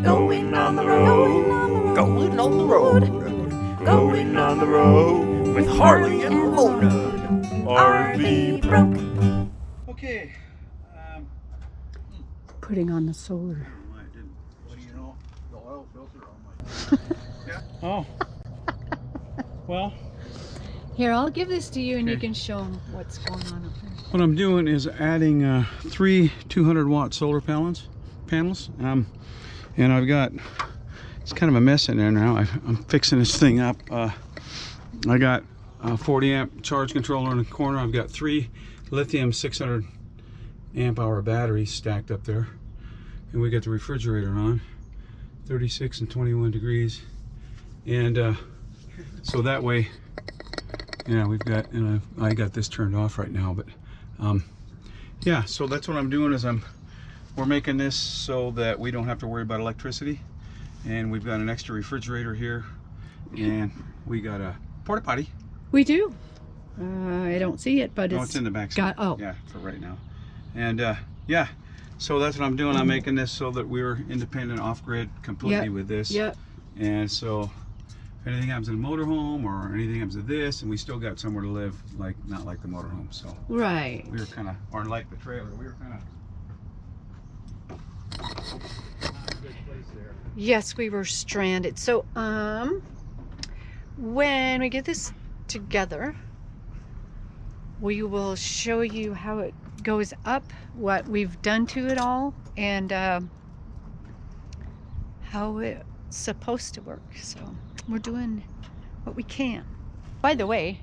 Going on the road. Going on the road. Going on the road with Harley and Mona. RV broke. Okay. Putting on the solar. What do you know? The oil filter on my. Yeah. Oh. Well. Here, I'll give this to you and you Okay. can show them what's going on up there. What I'm doing is adding 3 200-watt solar panels. And I've got, it's kind of a mess in there now. I'm fixing this thing up. I got a 40 amp charge controller in the corner. I've got 3 lithium 600 amp hour batteries stacked up there. And we got the refrigerator on, 36 and 21 degrees. And so that way, yeah, we've got, and I got this turned off right now, but yeah, so that's what I'm doing is we're making this so that we don't have to worry about electricity. And we've got an extra refrigerator here, and we got a porta potty. We do. I don't see it, but It's in the back. Oh, yeah, for right now. And yeah, so that's what I'm doing. I'm making this so that we're independent, off-grid completely with this. Yep. And so if anything happens in a motorhome or anything happens to this, and we still got somewhere to live, like not like the motorhome. So Right. we were kind of, or like the trailer, we were kind of not a good place there. Yes, we were stranded. So, when we get this together, we will show you how it goes up, what we've done to it all, and how it's supposed to work. So we're doing what we can. By the way,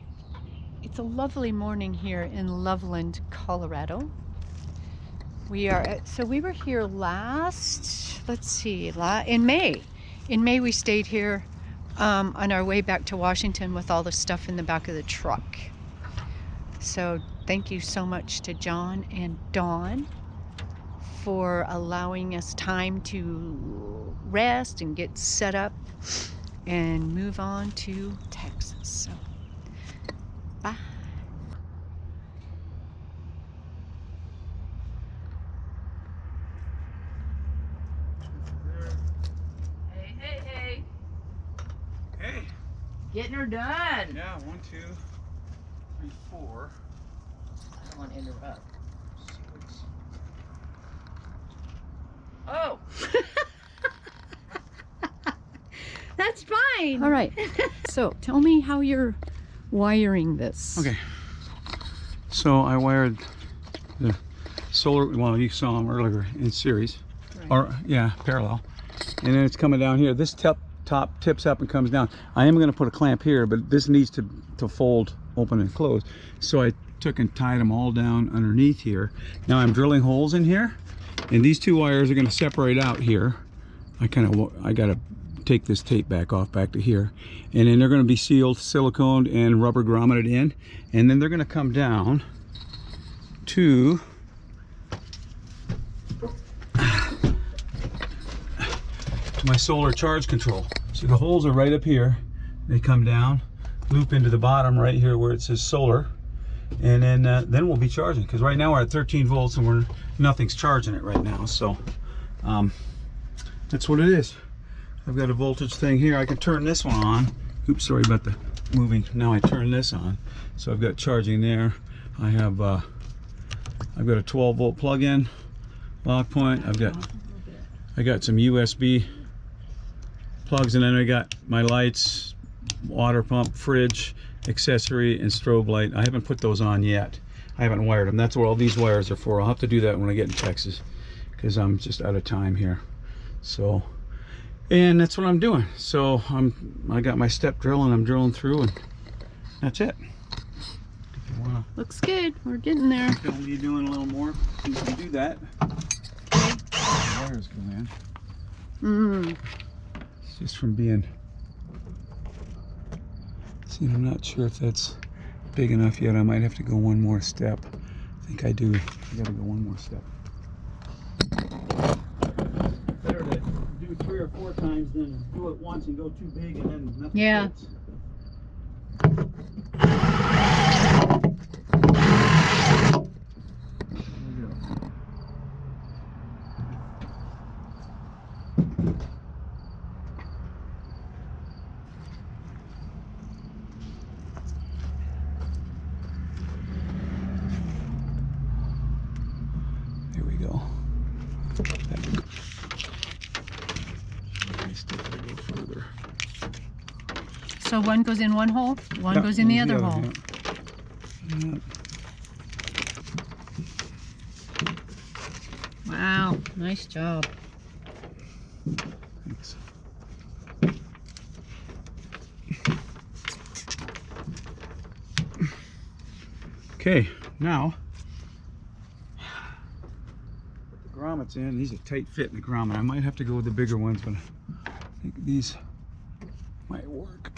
it's a lovely morning here in Loveland, Colorado. We are at, so we were here last, let's see, in May. In May we stayed here on our way back to Washington with all the stuff in the back of the truck. So thank you so much to John and Dawn for allowing us time to rest and get set up and move on to Texas. So bye. Hey. Hey. Getting her done. Yeah, 1, 2, 3, 4. I don't want to interrupt. 6. Oh. That's fine. All right. So tell me how you're wiring this. Okay. So I wired the solar, well, you saw them earlier in series, Right. or yeah, parallel. And then it's coming down here. This top tips up and comes down. I am going to put a clamp here, but this needs to fold open and close. So I took and tied them all down underneath here. Now I'm drilling holes in here, and these 2 wires are going to separate out here. I got to take this tape back to here, and then they're going to be sealed, siliconed, and rubber grommeted in, and then they're going to come down to my solar charge control. So the holes are right up here. They come down, loop into the bottom right here where it says solar, and then we'll be charging, because right now we're at 13 volts and nothing's charging it right now. So that's what it is. I've got a voltage thing here. I can turn this one on. Oops, sorry about the moving. Now I turn this on. So I've got charging there. I've got a 12 volt plug-in lock point. I got some USB plugs, and then I got my lights, water pump, fridge, accessory, and strobe light. I haven't put those on yet. I haven't wired them. That's what all these wires are for. I'll have to do that when I get in Texas, because I'm just out of time here. So, and that's what I'm doing. So I got my step drill, and I'm drilling through, and that's it. If you wanna, Looks good. We're getting there. film me doing a little more, you can do that. Okay. The wires go in. It's just from being. See, I'm not sure if that's big enough yet. I might have to go one more step. I think I do. I gotta go one more step. Better to do 3 or 4 times than do it once and go too big and then nothing Yeah. fits. There we go. So one goes in one hole, one Yeah, goes in the one's other hole. Yeah. Wow, nice job. Thanks. Okay, now put the grommets in. These are tight fit in the grommet. I might have to go with the bigger ones, but I think these might work.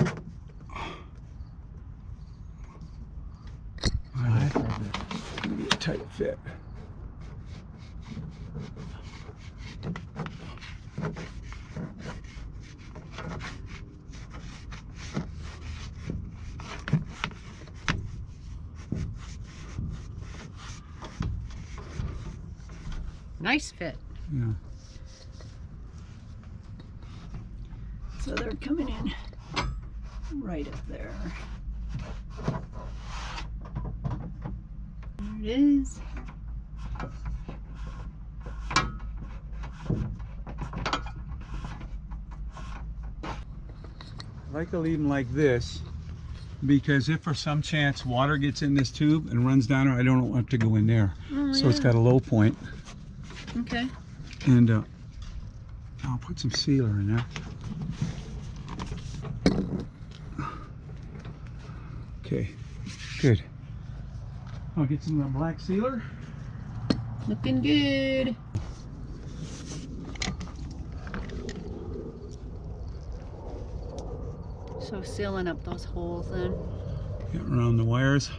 Alright, gonna be a tight fit. Nice fit. Yeah. So they're coming in right up there. There it is. I like to leave them like this because if for some chance water gets in this tube and runs down there, I don't want it to go in there. Oh, So it's got a low point. Okay. And I'll put some sealer in there. Okay, good. I'll get some of that black sealer. Looking good. So sealing up those holes then. Get around the wires.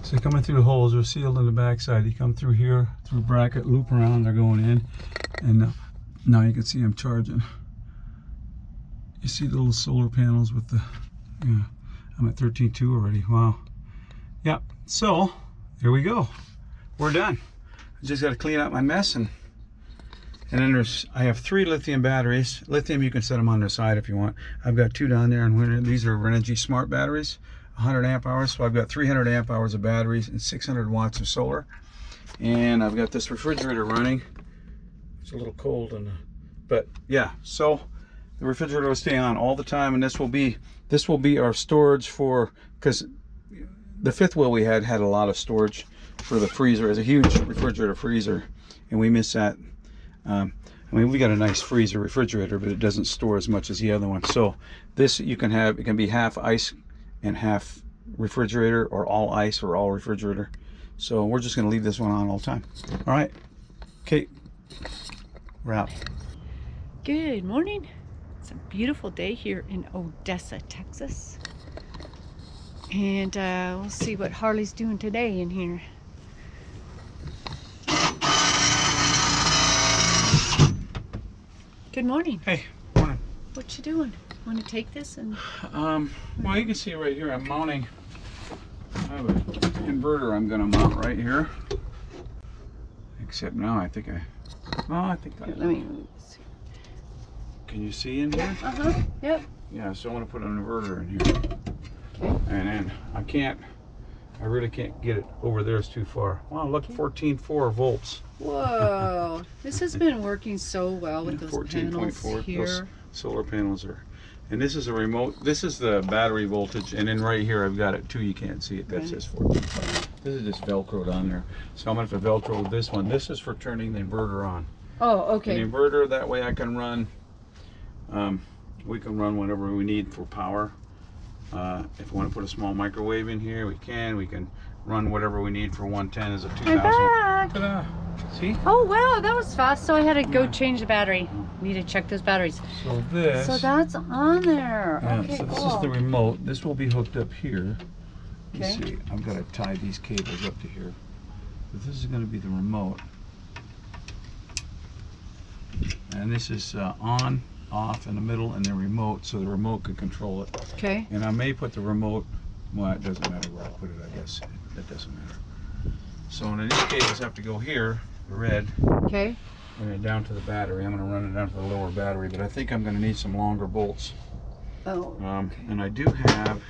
So coming through the holes, they're sealed on the backside. You come through here, through bracket, loop around, they're going in. And now you can see I'm charging. You see the little solar panels with the, yeah, I'm at 13.2 already, wow. Yep, so there we go. We're done. I just got to clean out my mess and then I have 3 lithium batteries. Lithium, you can set them on the side if you want. I've got 2 down there, and these are Energy Smart batteries, 100 amp hours. So I've got 300 amp hours of batteries and 600 watts of solar. And I've got this refrigerator running. It's a little cold, but yeah. So the refrigerator will stay on all the time, and this will be our storage for, because the 5th wheel we had a lot of storage for the freezer. It's a huge refrigerator freezer, and we miss that. I mean, we got a nice freezer refrigerator, but it doesn't store as much as the other one. So this you can have, it can be half ice and half refrigerator, or all ice or all refrigerator. So we're just going to leave this one on all the time. All right, Kate, we're out. Good morning. It's a beautiful day here in Odessa, Texas. And we'll see what Harley's doing today in here. Good morning. Hey, morning. What you doing? Want to take this and? Well, you can see right here, I'm mounting. I have an inverter I'm going to mount right here. Except now I think Here, let me see. Can you see in here? Uh-huh. Yep. Yeah, so I want to put an inverter in here. Okay. And then I really can't get it over there, it's too far. Wow, look, 14.4 volts. Whoa. This has been working so well with those 14.4. panels here. Those solar panels are, and this is a remote, this is the battery voltage, and then right here I've got it too, you can't see it, that Right. says 14.5. This is just Velcroed on there. So I'm gonna have to Velcro this one. This is for turning the inverter on. Oh, okay. An inverter, that way I can run, we can run whatever we need for power. If we want to put a small microwave in here, we can run whatever we need for 110 is a 2000. I'm back. Ta-da. See? Oh wow, that was fast. So I had to go change the battery. Need to check those batteries. So this. So that's on there. Yeah, Okay, so this cool. is the remote. This will be hooked up here. You Okay. see, I've got to tie these cables up to here. But this is going to be the remote. And this is on, off, in the middle, and then remote, so the remote can control it. Okay. And I may put the remote, well, it doesn't matter where I put it, I guess. That doesn't matter. So then these cables have to go here, the red, Okay. and then down to the battery. I'm going to run it down to the lower battery, but I think I'm going to need some longer bolts. Oh. And I do have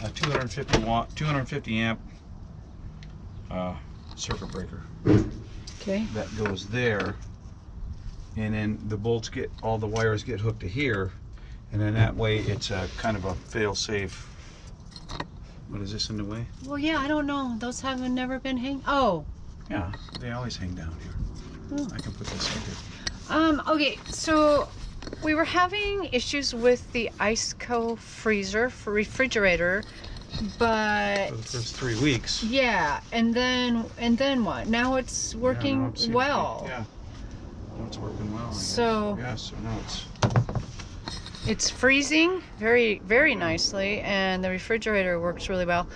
a 250 amp circuit breaker Okay. that goes there, and then the bolts all the wires get hooked to here, and then that way it's a kind of a fail-safe. What is this in the way? Well, yeah, I don't know. Those haven't never been Oh. Yeah, they always hang down here. Oh. I can put this up here. Okay, so we were having issues with the Iceco freezer for refrigerator, but For the first 3 weeks. yeah, and then what? Now it's working Yeah, now it seems well. Yeah. Now it's working well. I guess. So Yeah, so now it's freezing very, very nicely, and the refrigerator works really well.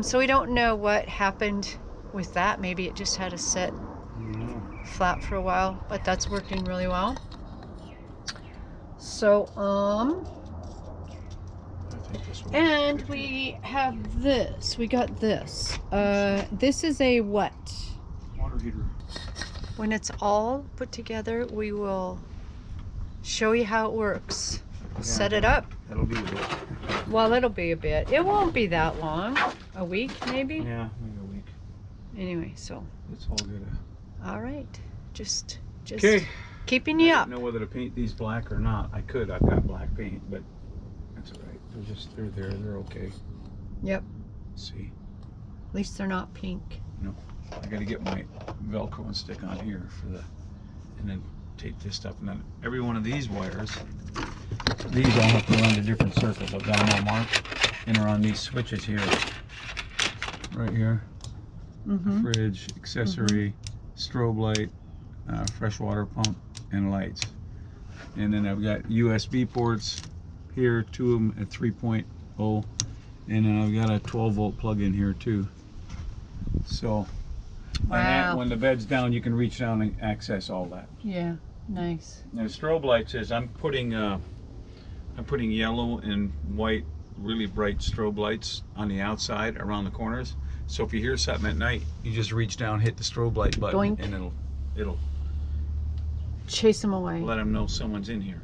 So we don't know what happened with that. Maybe it just had to sit flat for a while, but that's working really well. So I think this one. and we have this. We got this. This is a what? Water heater. When it's all put together, we will show you how it works. Set it up. That'll be it. Well, it'll be a bit. It won't be that long. A week, maybe? Yeah, maybe a week. Anyway, so. It's all good. All right. Just Okay. keeping you I up. don't know whether to paint these black or not. I could. I've got black paint, but that's all right. They're there. They're okay. Yep. See, At least they're not pink. I got to get my Velcro and stick on here and then tape this stuff. And then every one of these wires, these all have to run to different circuits. I've got them all marked, and are on these switches here, right here. Mm-hmm. Fridge, accessory, strobe light, freshwater pump, and lights. And then I've got USB ports here, 2 of them at 3.0, and then I've got a 12-volt plug in here too. So Wow. when the bed's down, you can reach down and access all that. Yeah. Nice. Now strobe lights is I'm putting yellow and white, really bright strobe lights on the outside around the corners. So if you hear something at night, you just reach down, hit the strobe light button, Doink. and it'll Chase them away. let them know someone's in here.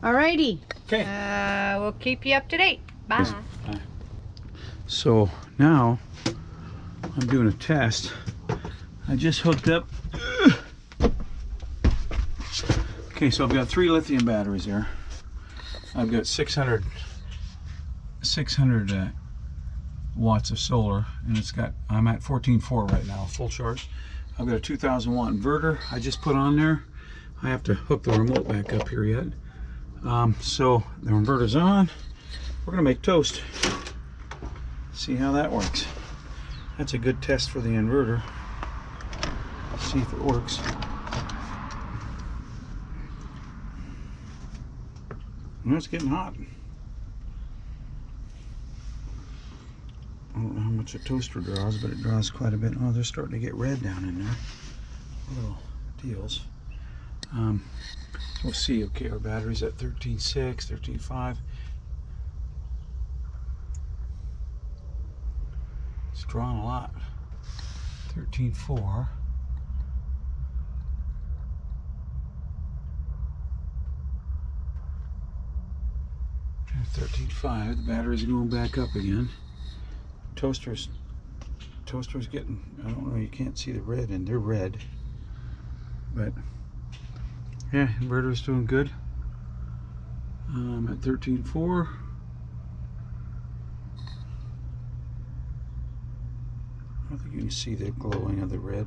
Alrighty. Okay. We'll keep you up to date. Bye. So now I'm doing a test. I just hooked up. Okay, so I've got 3 lithium batteries here. I've got 600 watts of solar, and I'm at 14.4 right now, full charge. I've got a 2,000 watt inverter I just put on there. I have to hook the remote back up here yet. So the inverter's on. We're gonna make toast. See how that works. That's a good test for the inverter. See if it works. Well, it's getting hot. I don't know how much a toaster draws, but it draws quite a bit. Oh, they're starting to get red down in there. Little deals. We'll see. Okay, our battery's at 13.6, 13.5. It's drawing a lot. 13.4. 13.5. The battery's going back up again. Toaster's getting, I don't know, you can't see the red, and they're red. But yeah, inverter's doing good. I'm at 13.4. I don't think you can see the glowing of the red.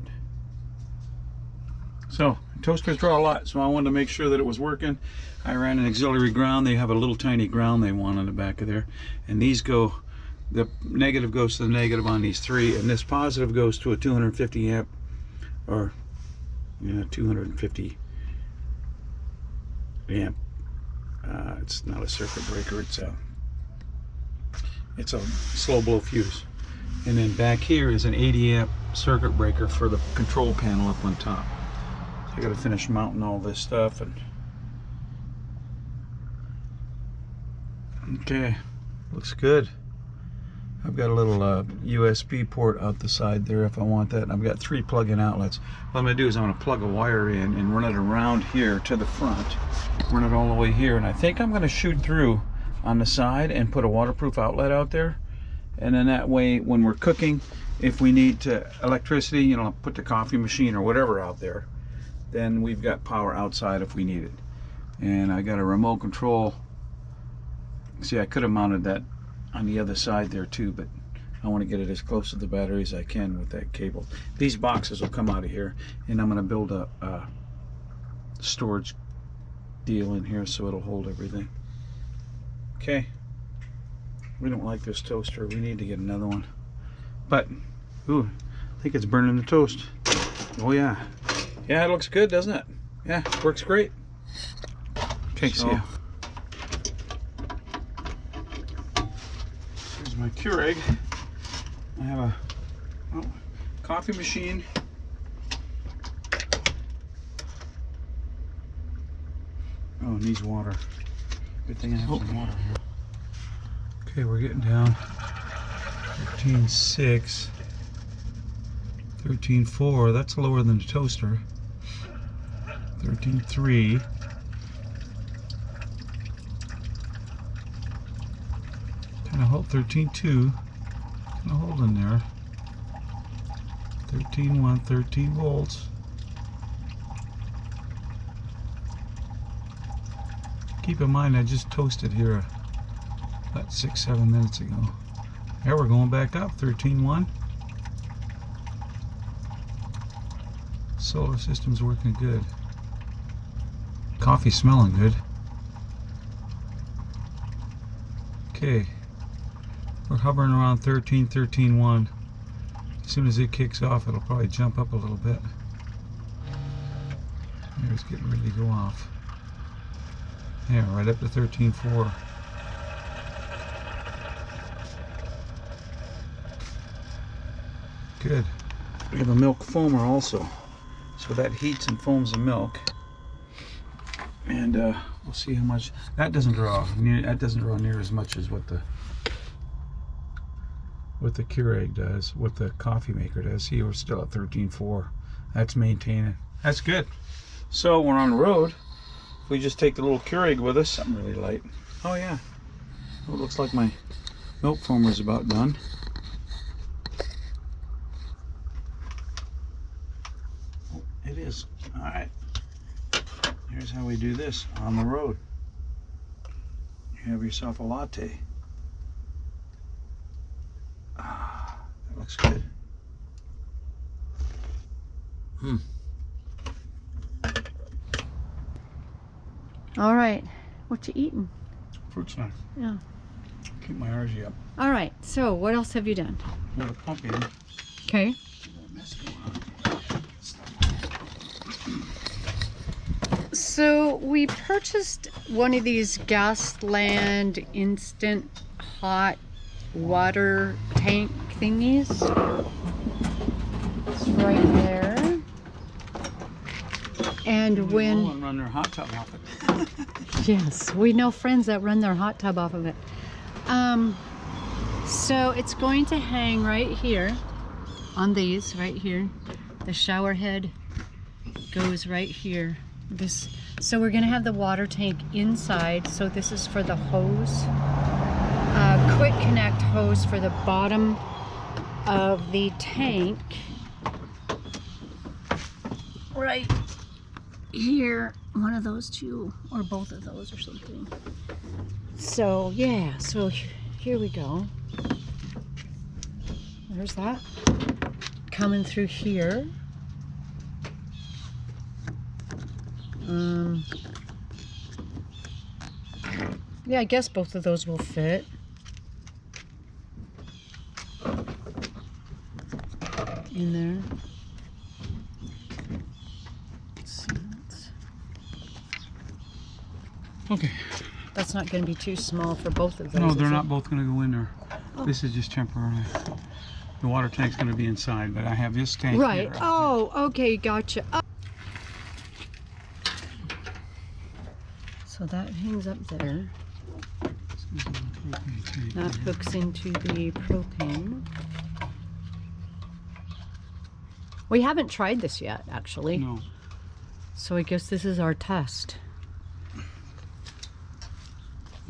So toasters draw a lot, so I wanted to make sure that it was working. I ran an auxiliary ground. They have a little tiny ground they want on the back of there, and these go, the negative goes to the negative on these 3, and this positive goes to a 250 amp, or 250 amp. It's not a circuit breaker. It's a slow blow fuse. And then back here is an 80 amp circuit breaker for the control panel up on top. So I got to finish mounting all this stuff. And okay, looks good. I've got a little USB port out the side there if I want that. And I've got 3 plug-in outlets. What I'm going to do is I'm going to plug a wire in and run it around here to the front. Run it all the way here. And I think I'm going to shoot through on the side and put a waterproof outlet out there. And then that way, when we're cooking, if we need to electricity, you know, put the coffee machine or whatever out there, then we've got power outside if we need it. And I got a remote control. See, I could have mounted that on the other side there too, but I want to get it as close to the battery as I can with that cable. These boxes will come out of here, and I'm going to build a storage deal in here so it'll hold everything. Okay. We don't like this toaster. We need to get another one. But, ooh, I think it's burning the toast. Oh yeah. Yeah, it looks good, doesn't it? Yeah, works great. Okay, so, see ya. Here's my Keurig. I have a coffee machine. Oh, it needs water. Good thing I have some water here. Okay, we're getting down 13.6, 13.4. That's lower than the toaster. 13.3. Kind of hold 13.2. Kind of hold in there. 13.1, 13 volts. Keep in mind, I just toasted here about 6-7 minutes ago. Now we're going back up, 13.1. Solar system's working good. Coffee's smelling good. Okay, we're hovering around 13, 13.1. As soon as it kicks off, it'll probably jump up a little bit. It's getting ready to go off. Yeah, right up to 13.4. Good. We have a milk foamer also, so that heats and foams the milk. And we'll see how much that doesn't draw. That doesn't draw near as much as what the Keurig does, what the coffee maker does. See, we're still at 13.4. That's maintaining. That's good. So we're on the road. If we just take the little Keurig with us, something really light. Oh yeah. Well, it looks like my milk foamer's about done. Oh, it is. All right. Here's how we do this on the road. You have yourself a latte. Ah, that looks good. All right, what you eating? Fruit snack. Yeah. Keep my energy up. All right, so what else have you done? Got a pumpkin. Okay. So we purchased one of these Gasland instant hot water tank thingies. It's right there. And when run their hot tub off it. yes, we know friends that run their hot tub off of it. So it's going to hang right here on these right here. The shower head goes right here. So we're gonna have the water tank inside. So this is for the hose, quick connect hose for the bottom of the tank. Right here, one of those two, or both of those or something. So yeah, so here we go. There's that. Coming through here. Yeah, I guess both of those will fit. In there. Let's see. Okay. That's not going to be too small for both of those. No, they're not both going to go in there. Oh. This is just temporary. The water tank's going to be inside, but I have this tank right. here. Oh, okay, gotcha. Oh. So that hangs up there. It's That hooks into the propane. We haven't tried this yet, actually. No. So I guess this is our test.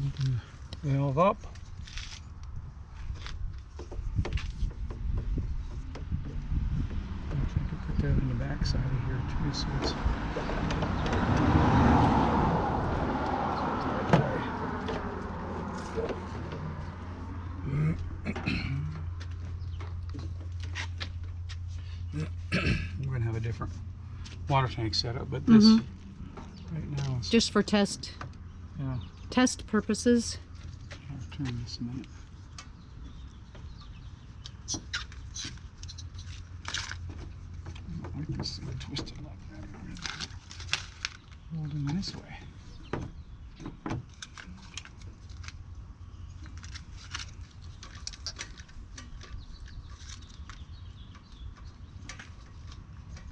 Open the valve up. I could put that in the back side of here too, so it's we're gonna have a different water tank setup, but this right now is Just for test purposes. I'll turn this a minute. I like this thing twisted like that. Hold it this way.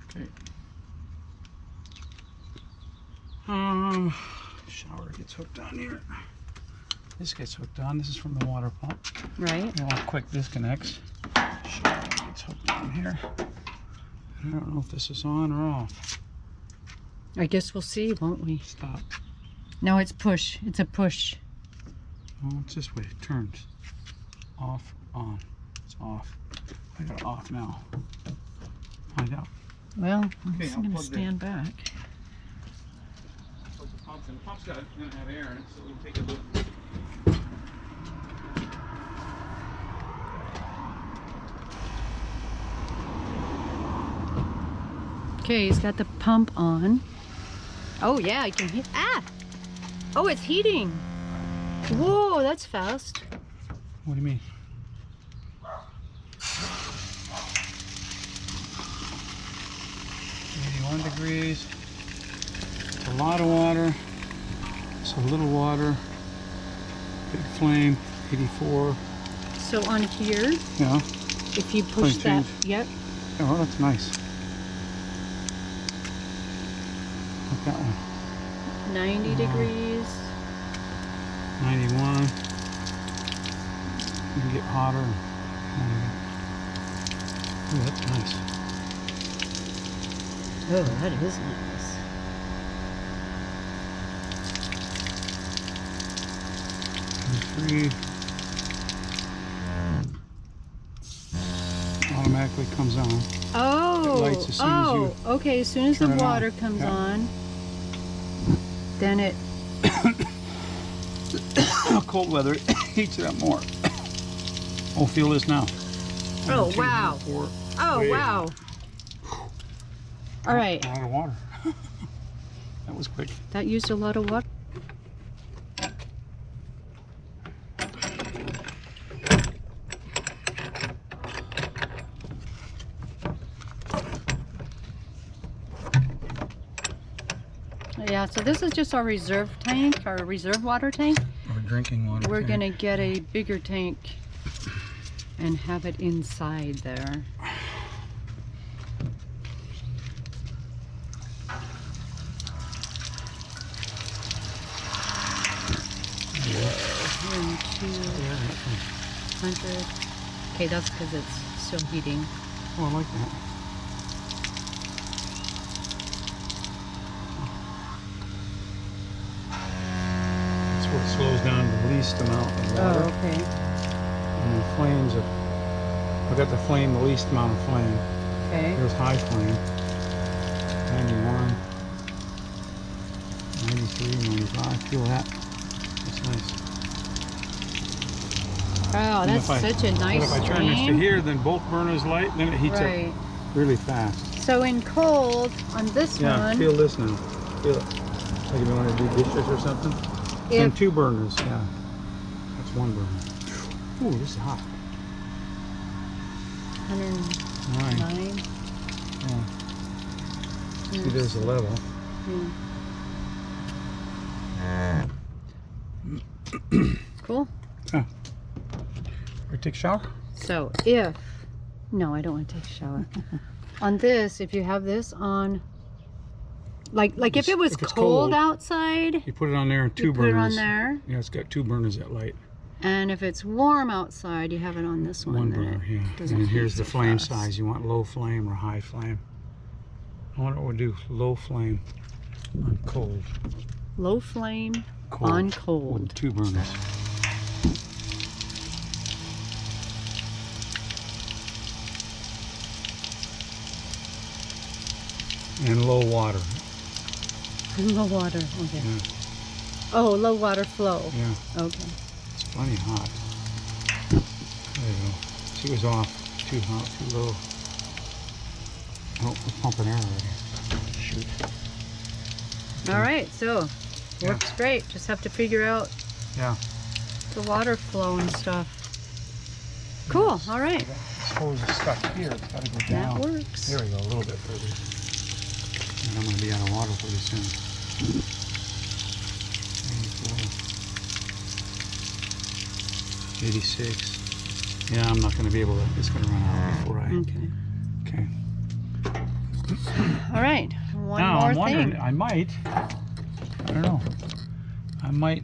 Okay. Shower gets hooked on here. This gets hooked on. This is from the water pump. Right. You know how quick disconnects. Shower gets hooked on here. I don't know if this is on or off. I guess we'll see, won't we? Stop. No, it's push. It's a push. Oh, it's this way. It turns. Off, on. It's off. I got it off now. Find out. Well, I'm Okay, just I'll going to plug stand back. Plug the pump in. The pump's got to have air in it, so we'll take a look. Okay, he's got the pump on. Oh yeah, I can heat. Ah! Oh, it's heating. Whoa, that's fast. What do you mean? 81 degrees. It's a lot of water. It's a little water. Big flame. 84. So on here, Yeah. if you push Flame that, change. yep. Oh, that's nice. Like that one. 90 degrees. 91. You can get hotter. Oh, that's nice. Oh, that is nice. Three. Automatically comes on. Oh, It lights as soon as you okay. As soon as the turn it on. water comes Yeah. on, then it. Cold weather heats it up more. Oh, feel this now. Oh, 1, 2, wow. 4. Oh Wait. wow! All right, A lot of water. That was quick. that used a lot of water. Yeah, so this is just our reserve tank, our reserve water tank. Or drinking water. We're tank. gonna get a bigger tank and have it inside there. Whoa, 200. Okay, that's because it's still heating. Oh, I like that. That's where it slows down the least amount of water. Oh, okay. And the flames are, I've got the flame, the least amount of flame. Okay. There's high flame. 91, 93, 95. Feel that? That's nice. Oh, And that's if I- such a nice But if I turn this to flame. here, then both burners light, then it heats Right. up really fast. So in cold, on this Yeah, one, feel this now. Feel it. Like if you want to do dishes or something. And if, 2 burners, yeah. That's 1 burner. Ooh, this is hot. 109. 9. Yeah. See, there's a level. Cool. Or take a shower. So if, no, I don't want to take a shower. On this, if you have this on Like if it was if it's cold outside, you put it on there and two you put burners. it on there. Yeah, it's got 2 burners that light. And if it's warm outside, you have it on this one. 1 then burner, it yeah. doesn't And here's heat the so flame fast. size. You want low flame or high flame? I wonder what we'll do. Low flame on cold. Low flame Cold. on With cold. 2 burners. And low water. Low water. Okay. Yeah. Oh, low water flow. Yeah, Okay. it's plenty hot. There you go. She was off. Too hot, too low. Oh, we're pumping air already. Shoot. All right. So works great. Just have to figure out Yeah. the water flow and stuff. Cool. All right. This hose is stuck here. It's got to go That down. works. There we go, a little bit further. And I'm going to be out of water pretty soon. 86. Yeah, I'm not going to be able to. It's going to run out before I. Okay. Okay. All right. One Now more I'm wondering. thing. I might. I don't know. I might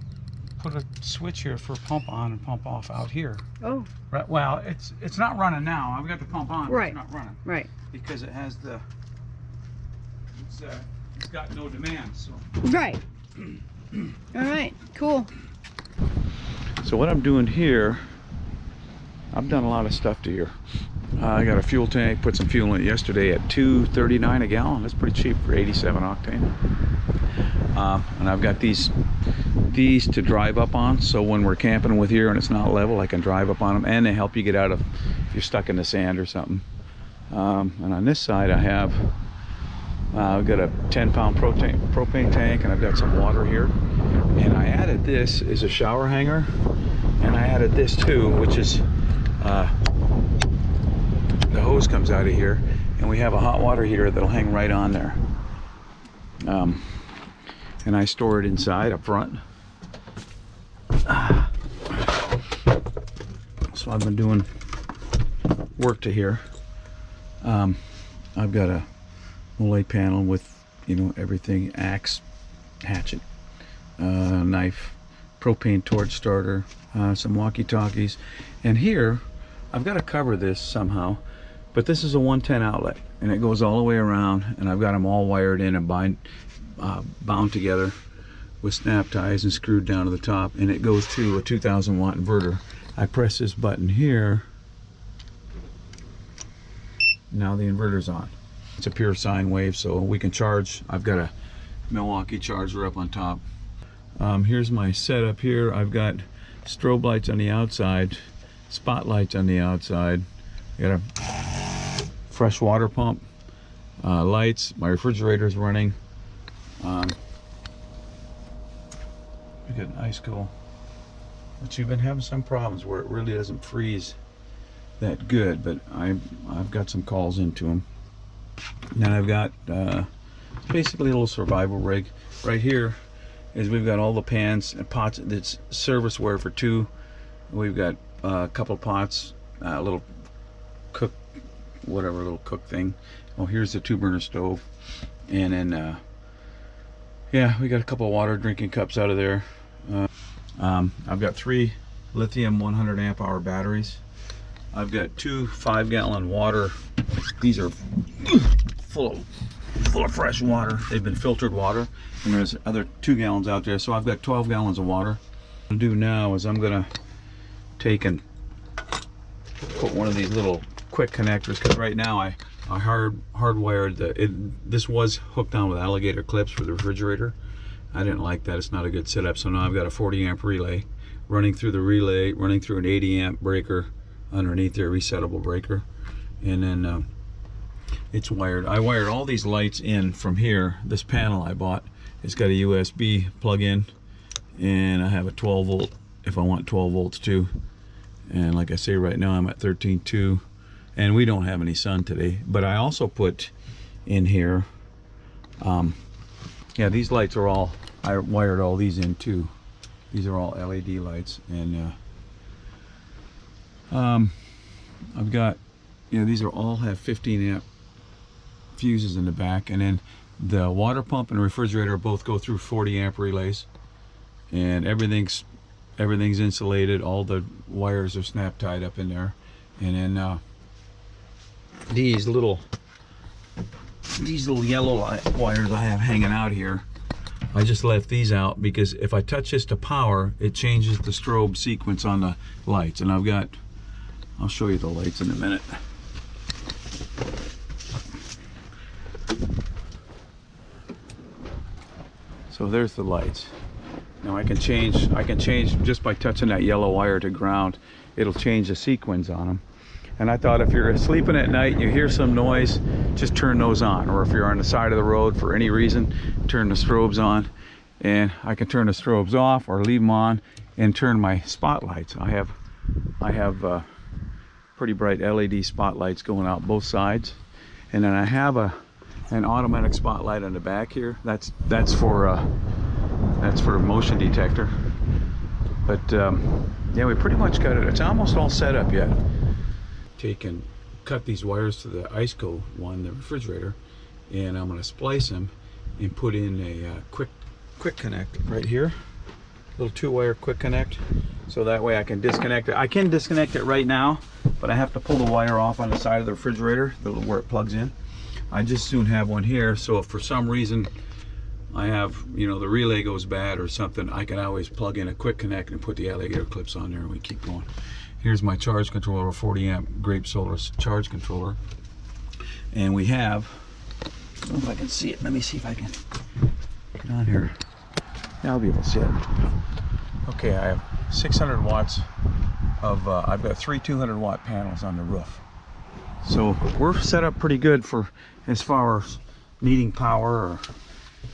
put a switch here for pump on and pump off out here. Oh, Right. Well, it's not running now. I've got the pump on. But Right. It's not running right. because it has the. It's got no demand. So. Right. All right. Cool. So what I'm doing here, I've done a lot of stuff to here. I got a fuel tank, put some fuel in it yesterday at $2.39 a gallon. That's pretty cheap for 87 octane. And I've got these to drive up on, so when we're camping with here and it's not level, I can drive up on them, and they help you get out of if you're stuck in the sand or something. And on this side I have I've got a 10-pound propane tank, and I've got some water here. And I added this as a shower hanger, and I added this too, which is the hose comes out of here, and we have a hot water heater that'll hang right on there. And I store it inside up front. So I've been doing work to here. I've got a light panel with, you know, everything: axe, hatchet, knife, propane torch starter, some walkie-talkies, and here I've got to cover this somehow, but this is a 110 outlet, and it goes all the way around, and I've got them all wired in and bound together with snap ties and screwed down to the top, and it goes to a 2000 watt inverter. I press this button here, now the inverter's on. It's a pure sine wave, so we can charge. I've got a Milwaukee charger up on top. Here's my setup here. I've got strobe lights on the outside, spotlights on the outside. I got a fresh water pump, lights. My refrigerator's running. We got an ice cool, but you've been having some problems where it really doesn't freeze that good, but I've got some calls into them. And then I've got basically a little survival rig. Right here is we've got all the pans and pots. That's serviceware for 2. We've got a couple pots, a little cook, whatever, little cook thing. Oh, here's the 2-burner stove, and then yeah, we got a couple of water drinking cups out of there. I've got 3 lithium 100 amp hour batteries. I've got 2 5-gallon water. These are full of fresh water. They've been filtered water, and there's other 2 gallons out there, so I've got 12 gallons of water. What I'm gonna do now is I'm gonna take and put one of these little quick connectors, because right now I hardwired this was hooked on with alligator clips for the refrigerator. I didn't like that. It's not a good setup, so now I've got a 40 amp relay running through the relay, running through an 80 amp breaker underneath there, resettable breaker, and then it's wired. I wired all these lights in from here. This panel I bought, it's got a USB plug-in, and I have a 12 volt if I want 12 volts too. And like I say, right now I'm at 13.2, and we don't have any sun today. But I also put in here, yeah, these lights are all, I wired all these in too. These are all LED lights, and I've got, you know, these are all have 15 amp fuses in the back, and then The water pump and refrigerator both go through 40 amp relays, and everything's insulated. All the wires are snap tied up in there, and then these little yellow wires I have hanging out here, I just left these out because if I touch this to power, it changes the strobe sequence on the lights. And I'll show you the lights in a minute. So there's the lights. Now I can change just by touching that yellow wire to ground. It'll change the sequence on them. And I thought if you're sleeping at night and you hear some noise, just turn those on. Or if you're on the side of the road for any reason, turn the strobes on. And I can turn the strobes off or leave them on and turn my spotlights. I have pretty bright LED spotlights going out both sides. And then I have an automatic spotlight on the back here. That's for a motion detector. But yeah, we pretty much got it. It's almost all set up yet. Take and cut these wires to the IceCo one, the refrigerator, and I'm going to splice them and put in a quick connect right here, little 2-wire quick connect, so that way I can disconnect it. I can disconnect it right now, but I have to pull the wire off on the side of the refrigerator, where it plugs in. I just soon have one here, so if for some reason I have, the relay goes bad or something, I can always plug in a quick connect and put the alligator clips on there and we keep going. Here's my charge controller, a 40 amp Grape Solar charge controller. And we have, I don't know if I can see it. Let me see if I can get on here. Yeah, I'll be able to see it. Okay, I have 600 watts of, I've got 3 200 watt panels on the roof. So we're set up pretty good for as far as needing power or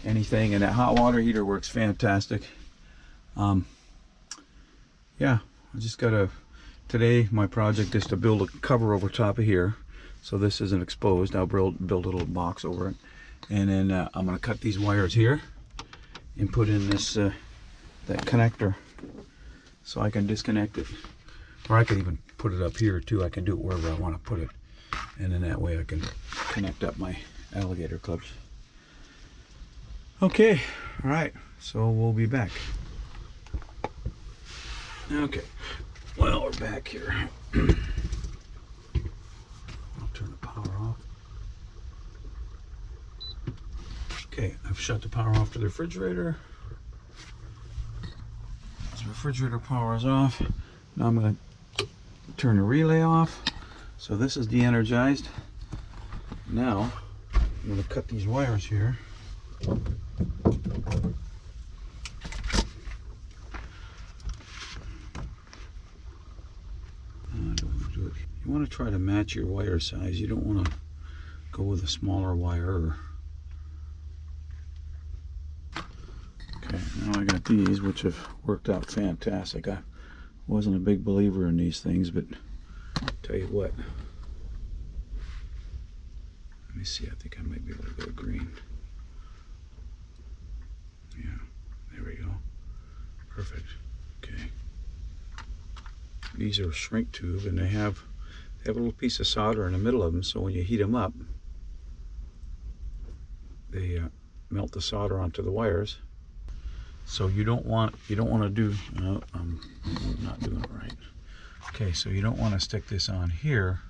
anything. And that hot water heater works fantastic. Yeah, I just gotta, today my project is to build a cover over top of here, so this isn't exposed. I'll build a little box over it, and then I'm going to cut these wires here and put in this that connector so I can disconnect it, or I can even put it up here too. I can do it wherever I want to put it, and then that way I can connect up my alligator clips. Okay, all right, so we'll be back. Okay. Well, we're back here. I'll turn the power off. Okay, I've shut the power off to the refrigerator. The refrigerator power is off. Now I'm going to turn the relay off. So this is de-energized. Now I'm going to cut these wires here. You want to try to match your wire size. You don't want to go with a smaller wire. Okay, now I got these, which have worked out fantastic. I wasn't a big believer in these things, but I'll tell you what. Let me see, I think I might be able to go green. Yeah, there we go. Perfect. Okay. These are shrink tube, and they have a little piece of solder in the middle of them, so when you heat them up, they melt the solder onto the wires. So you don't want to do, no, I'm not doing it right. Okay, so you don't want to stick this on here,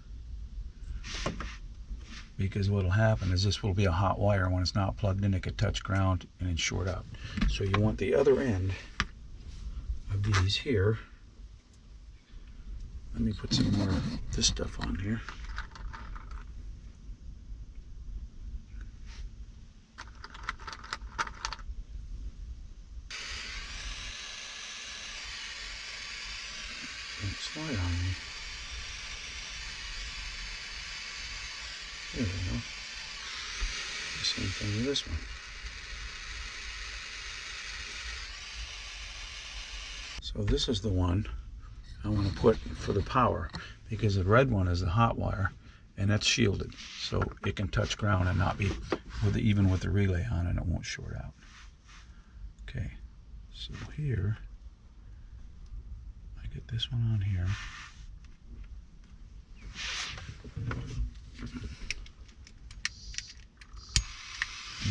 because what'll happen is this will be a hot wire. When it's not plugged in, it could touch ground and then short out. So you want the other end of these here. Let me put some more of this stuff on here. Don't slide on me. There we go. The same thing with this one. So this is the one I want to put for the power, because the red one is the hot wire, and that's shielded, so it can touch ground and not be even with the relay on, and it won't short out. Okay, so here I get this one on here.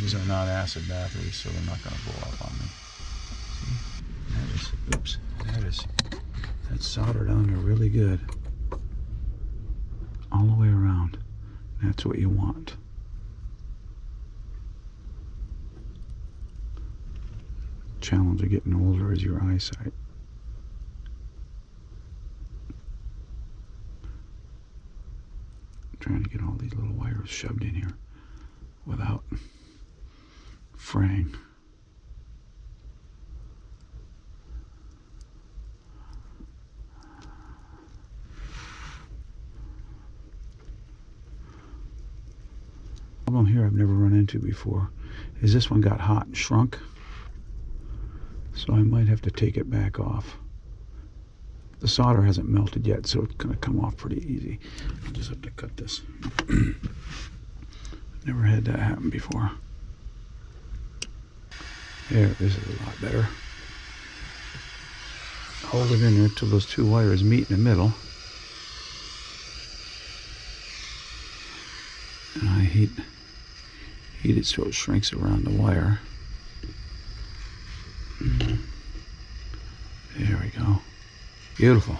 These are not acid batteries, so they're not going to blow up on me. See? That's soldered on there really good. All the way around. That's what you want. Challenge of getting older is your eyesight. I'm trying to get all these little wires shoved in here without fraying. Problem here I've never run into before is this one got hot and shrunk, so I might have to take it back off. The solder hasn't melted yet, so it's going to come off pretty easy. I'll just have to cut this. Never had that happen before. There, this is a lot better. Hold it in there till those two wires meet in the middle. And I heat it so it shrinks around the wire. There we go. Beautiful.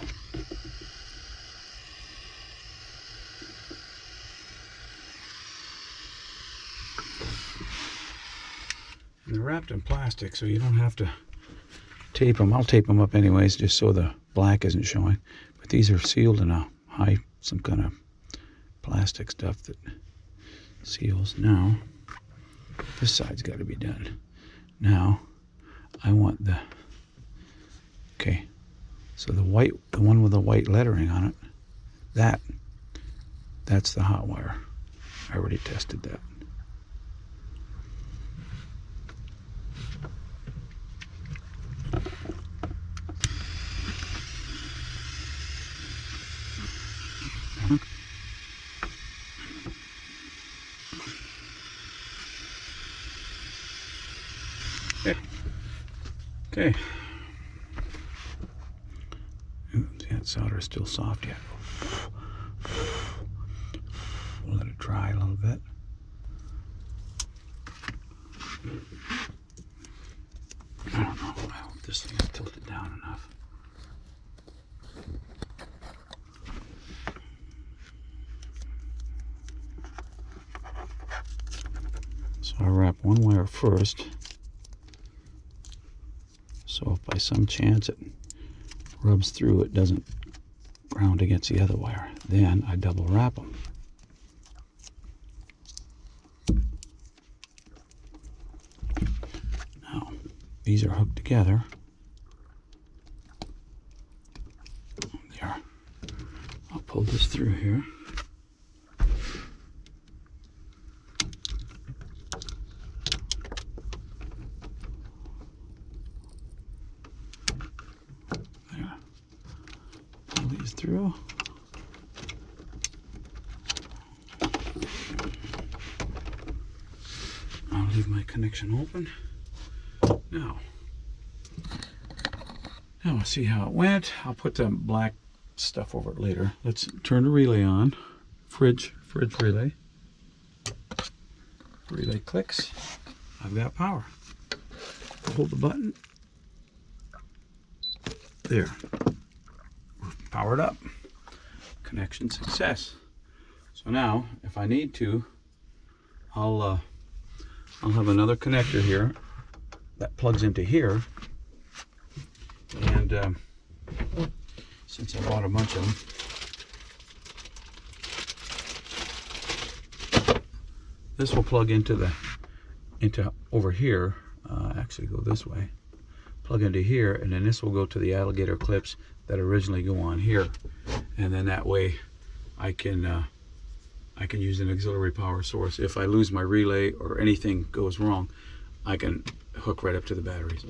And they're wrapped in plastic, so you don't have to tape them. I'll tape them up anyways, just so the black isn't showing. But these are sealed in some kind of plastic stuff that seals. Now, this side's got to be done. Now, I want okay, so the one with the white lettering on it, that's the hot wire. I already tested that. Okay. That solder is still soft yet. We'll let it dry a little bit. I don't know. I hope this thing is tilted down enough. So I wrap one wire first. So if by some chance it rubs through, it doesn't ground against the other wire. Then I double wrap them. Now, these are hooked together. There. I'll pull this through here. Through. I'll leave my connection open. Now we'll see how it went. I'll put the black stuff over it later. Let's turn the relay on. Fridge relay. Relay clicks. I've got power. Hold the button. There. Powered up. Connection success. So now, if I need to, I'll have another connector here that plugs into here, and since I bought a bunch of them, this will plug into over here. Actually, go this way. Plug into here, and then this will go to the alligator clips that originally go on here, and then that way I can use an auxiliary power source. If I lose my relay or anything goes wrong, I can hook right up to the batteries.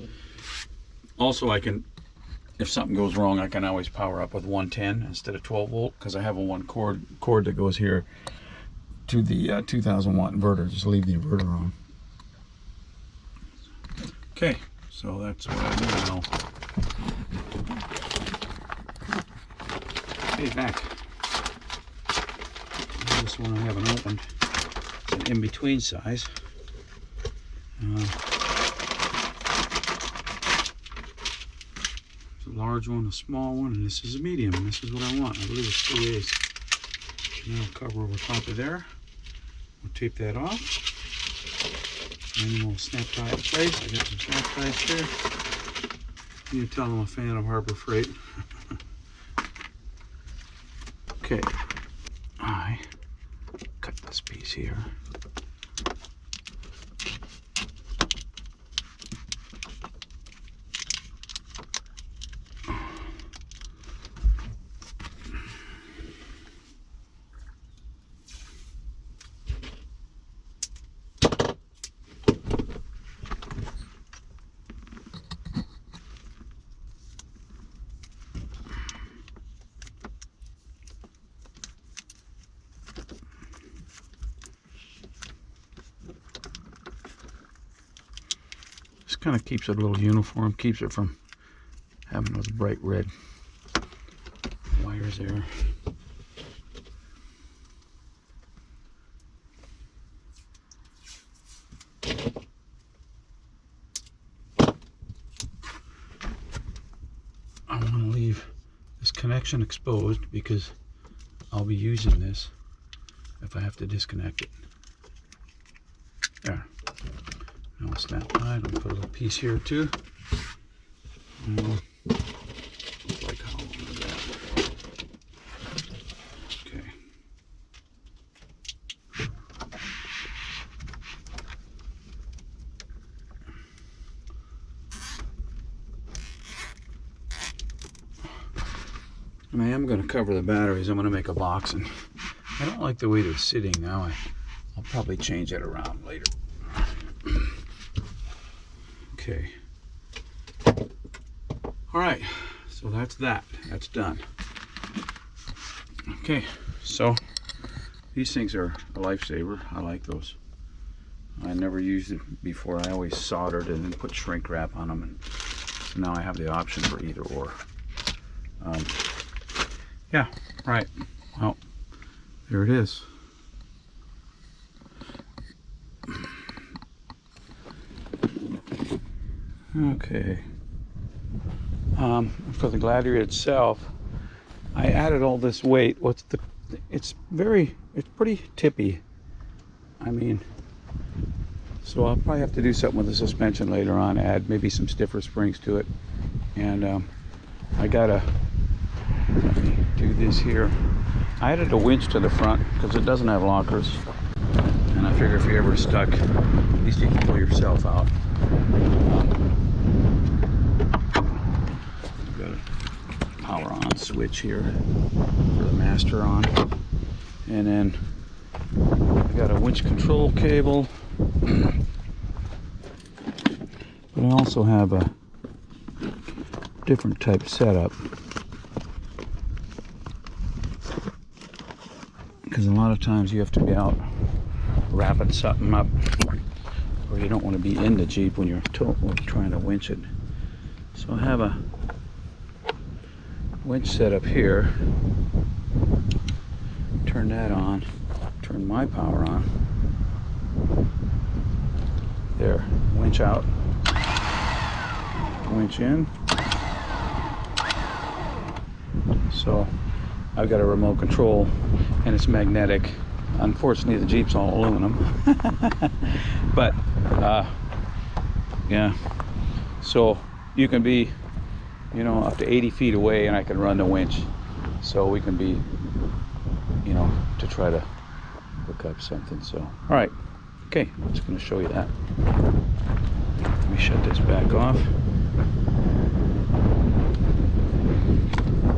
Also, if something goes wrong, I can always power up with 110 instead of 12 volt, because I have a one cord that goes here to the 2000 watt inverter. Just leave the inverter on. Okay, so that's what I do now. Okay, back. This one I haven't opened. It's an in-between size. It's a large one, a small one, and this is a medium. And this is what I want. I believe it's 3/8. And that'll cover over top of there. We'll tape that off. And then we'll snap tie it in place. I got some snap ties here. You can tell I'm a fan of Harbor Freight. Okay. I cut this piece here. Kind of keeps it a little uniform, keeps it from having those bright red wires there. I want to leave this connection exposed because I'll be using this if I have to disconnect it. There. Now we'll snap tie. I'm gonna put a little piece here too. Like how long is that? Okay. And I am going to cover the batteries. I'm going to make a box, and I don't like the way they're sitting now. I'll probably change it around later. Okay. All right, so that's that. That's done. Okay, so these things are a lifesaver. I like those. I never used it before. I always soldered and then put shrink wrap on them, and so now I have the option for either or. Yeah, right. Well, there it is. Okay. For the Gladiator itself, I added all this weight. It's pretty tippy. I mean, so I'll probably have to do something with the suspension later on, add maybe some stiffer springs to it. And I gotta, let me do this here. I added a winch to the front because it doesn't have lockers. And I figure if you're ever stuck, at least you can pull yourself out. Power on switch here for the master on, and then I got a winch control cable, but I also have a different type setup because a lot of times you have to be out wrapping something up, or you don't want to be in the Jeep when you're trying to winch it. So I have a winch set up here. Turn that on. Turn my power on. There. Winch out. Winch in. So I've got a remote control and it's magnetic. Unfortunately, the Jeep's all aluminum. But yeah. So you can be, you know, up to 80 feet away and I can run the winch. So we can be, you know, to try to hook up something. So, all right. Okay, I'm just going to show you that. Let me shut this back off.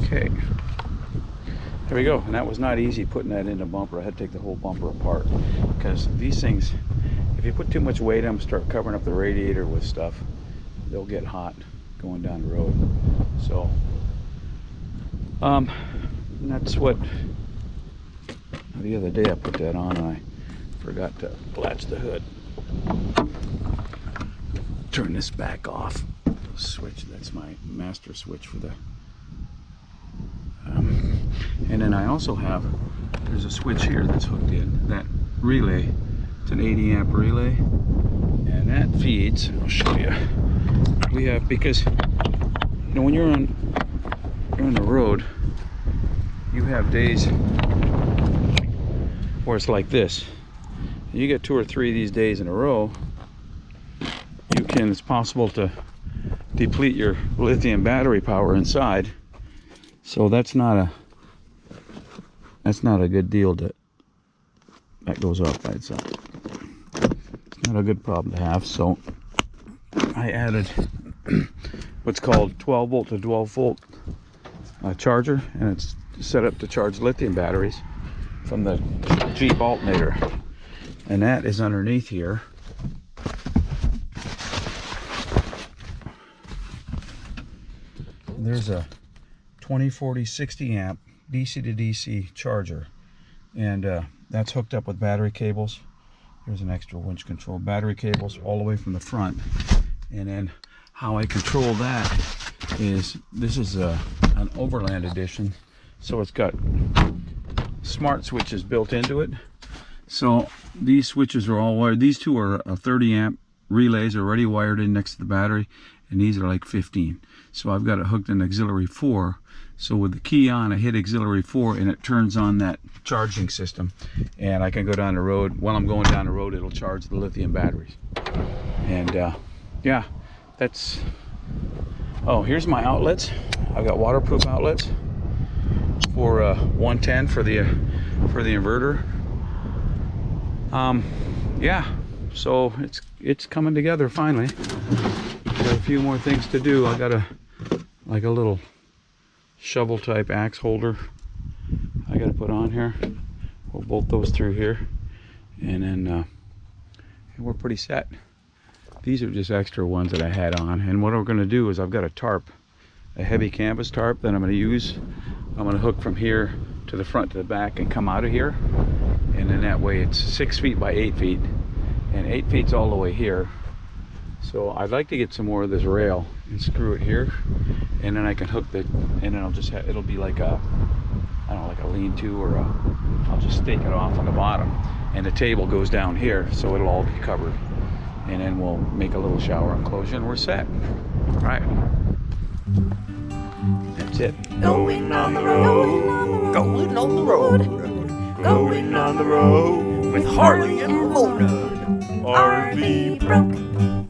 Okay. There we go. And that was not easy putting that in the bumper. I had to take the whole bumper apart because these things, if you put too much weight on them, start covering up the radiator with stuff, they'll get hot going down the road. So that's what, the other day I put that on and I forgot to latch the hood. Turn this back off. Switch, that's my master switch for the and then I also have, there's a switch here that's hooked in, that relay. It's an 80 amp relay, and And that feeds, I'll show you. We have, because you know when you're on the road, you have days where it's like this. You get 2 or 3 of these days in a row, it's possible to deplete your lithium battery power inside. So that's not a good deal that goes off by itself. It's not a good problem to have. So I added what's called 12 volt to 12 volt charger, and it's set up to charge lithium batteries from the Jeep alternator, and that is underneath here. There's a 2040 60 amp DC to DC charger, and that's hooked up with battery cables. There's an extra winch control, battery cables all the way from the front. And then how I control that is, this is an Overland edition, so it's got smart switches built into it. So these switches are all wired. These two are 30 amp relays already wired in next to the battery, and these are like 15. So I've got it hooked in auxiliary 4. So with the key on, I hit auxiliary 4 and it turns on that charging system, and I can go down the road. While I'm going down the road, it'll charge the lithium batteries. And yeah, that's, oh, here's my outlets. I've got waterproof outlets for 110 for the inverter. Yeah, so it's coming together finally. Got a few more things to do. I got a little shovel type axe holder I got to put on here. We'll bolt those through here, and then we're pretty set. These are just extra ones that I had on, and what we're going to do is I've got a tarp, a heavy canvas tarp that I'm going to use. I'm going to hook from here to the front to the back and come out of here, and then that way it's 6 feet by 8 feet, and 8 feet's all the way here. So I'd like to get some more of this rail and screw it here, and then I can hook the, and then I'll just have, it'll be like a, I don't know, like a lean-to, or I'll just stake it off on the bottom, and the table goes down here, so it'll all be covered, and then we'll make a little shower enclosure and we're set. All right, that's it. Going on the road, going on the road, going on the road with Harley and Mona. RV broke.